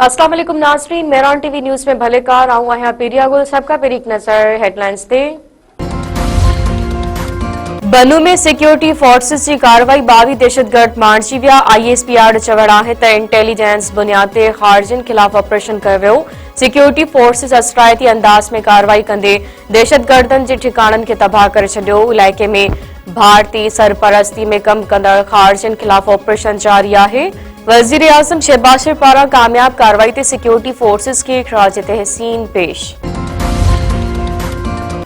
अस्सलाम वालेकुम नाज़रीन, मेरान टीवी न्यूज़ में भलेकार आऊं आहियां पीरिया गुल। सबका पहिरीं हिक नज़र हेडलाइंस ते। बनू में सिक्योरिटी फोर्सेस की कार्रवाई 22 दहशतगर्द मारिजी विया। ISPR चवण आहे त इंटेलिजेंस बुनियाद ते खारजिन खिलाफ ऑपरेशन कयो वियो। सिक्योरिटी फोर्सेस असरायती अंदाज में कार्रवाई कंदे दहशतगर्दन जे ठिकाणनि खे तबाह करे छडियो। इलाइक़े में भारतीय सरपरस्ती में कम कंदड़ खारजिन खिलाफ ऑपरेशन जारी आहे। वज़ीर आज़म शहबाज शरीफ पारां कामयाब कार्रवाई ते सिक्योरिटी फोर्सेस के खराज तहसीन पेश।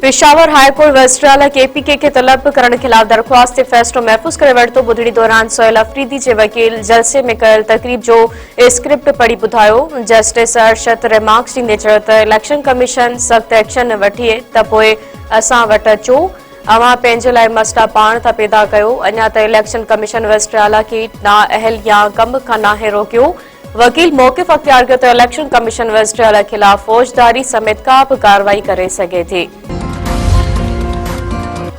पेशावर हाईकोर्ट वज़ीर KPK के तलब करण खिलाफ दरख्वास्त ते फ़ैसिलो महफूज़ करे वरितो। ॿुधणी दौरान सोहेल अफरीदी जे वकील जलसे में कयल तकरीब जो स्क्रिप्ट पढ़ी ॿुधायो। जस्टिस अरशद रिमार्क्स ॾींदे चयो त इलेक्शन कमीशन सख़्त एक्शन वठे त पोइ असां वटि अचो। अवां पंहिंजे लाइ मसइला पाण था पैदा कयो। अञा त इलेक्शन कमीशन वज़ीर आला खे नाअहल या कम खां नाहे रोकियो। वकील मौक़िफ़ अख़्तियार कयो त इलेक्शन कमीशन वज़ीर आला खिलाफ फौजदारी समेत का बि कार्रवाई करे सघे थी।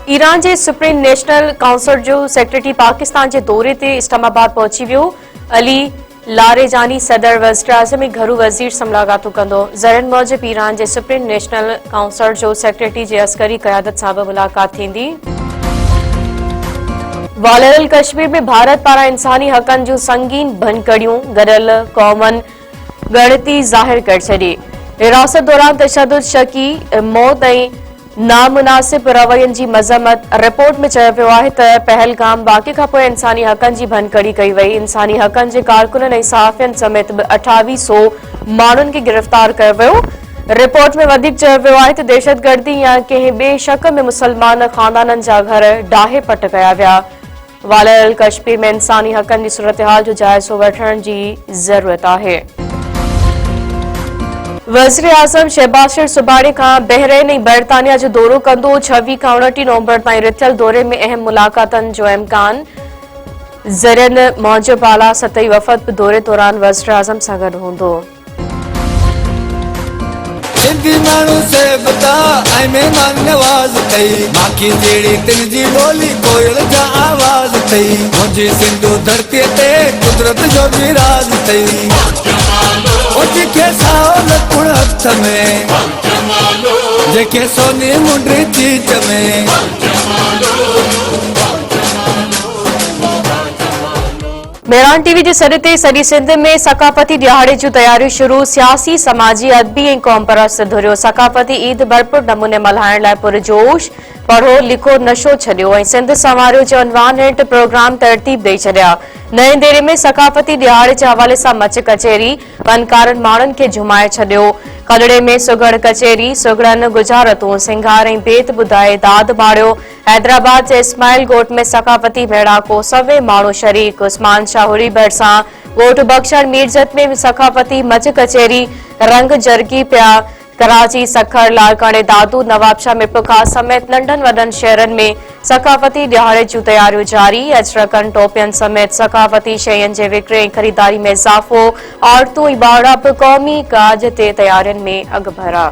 ईरान के सुप्रीम नेशनल काउंसिल जो सेक्रेटरी पाकिस्तान के दौरे ते इस्लामाबाद पहुंची वियो। अली लारेजानी सदर वज़ीर आज़म ऐं घरू वज़ीर से मुलाक़ातूं कंदो। ज़रियनि मूजिब ईरान के सुप्रीम नेशनल काउंसिल जो सेक्रेटरी जे अस्करी क़यादत सां बि मुलाक़ात थींदी। वालरल कश्मीर में भारत पारां इंसानी हक़नि जूं संगीन भनकड़ियूं गॾियल क़ौमनि ॻणिती ज़ाहिर करे छॾी। हिरासत दौरान तशद्दुद शकी मौत ऐं नामुनासिब रवैयनि जी मज़म्मत। रिपोर्ट में चयो वियो आहे त पहलगाम वाक़े खां पोइ इंसानी हक़नि जी भनकड़ी कई वई। इंसानी हक़नि जे कारकुननि ऐं सहाफ़ियनि समेत 2800 माण्हुनि खे गिरफ़्तार कयो वियो। रिपोर्ट में वधीक चयो वियो आहे त दहशतगर्दी या कंहिं ॿिए शक में मुसलमान ख़ानदाननि जा घर डाहे पट कया विया। वालरल कश्मीर में इंसानी हक़नि जी सूरतहाल जो जाइज़ो वठण जी ज़रूरत आहे। वज़ीर आज़म शहबाज शरीफ सुभाणे खां बहरीन ऐं बरतानिया जो दौरो कंदो। 26 खां 29 नवंबर ताईं रिथियल दौरे में अहम मुलाक़ातनि जो इम्कान। ज़रियनि मूजिब आला सतही वफ़द बि दौरे दौरान वज़ीर आज़म सां गॾु हूंदो। सिंधी माण्हू से बता ऐं महिमान नवाज़ अथई। माखी जहिड़ी तिल जी ॿोली कोयल जा आवाज़ अथई। मुंहिंजी सिंधू धरतीअ ते कुदरत जो बि राज़ अथई। जेके साओ लकुण हथ में जेके सोनी मुंडी चीच में। मेरान टीवी जे सॾ ते सॼी सिंध में सकाफ़ती ॾियारे जूं तयारियूं शुरू। सियासी समाजी अदबी ऐं क़ौम परस्त धुरियो। सकाफ़ती ईद भरपूर नमूने मल्हाइण लाइ पुरजोश। पढ़ो लिखो नशो छॾियो ऐं सिंध संवारियो जो अनवान हेठि प्रोग्राम तरतीब ॾेई छॾिया। नएं देरे में सकाफ़ती ॾियारे जे हवाले सां मच कचेरी फनकारनि माण्हुनि खे झुमाए छॾियो। खदड़े में सुगड़ कचेरी सुगड़नि गुजारतूं सिंगार ऐं बेत ॿुधाए दाद माणियो। हैदराबाद जे इस्माइल ॻोठ में सकाफ़ती मेड़ाको 100 माण्हू शरीक। उस्मान शाहुरी भरिसां ॻोठ बख्शण मीरजत में सकाफ़ती मच कचेरी रंग जरगी पिया। कराची सखर लालकाणे दादू नवाबशाह मिपुखा समेत नंढनि वॾनि शहरनि में सकाफ़ती ॾियारे जूं तयारियूं जारी। अजरकनि टोपियनि समेत सकाफ़ती शयुनि जे विकिरे ऐं ख़रीदारी में इज़ाफ़ो। औरतूं ऐं ॿार बि क़ौमी काज ते तयारियुनि में अॻभरा।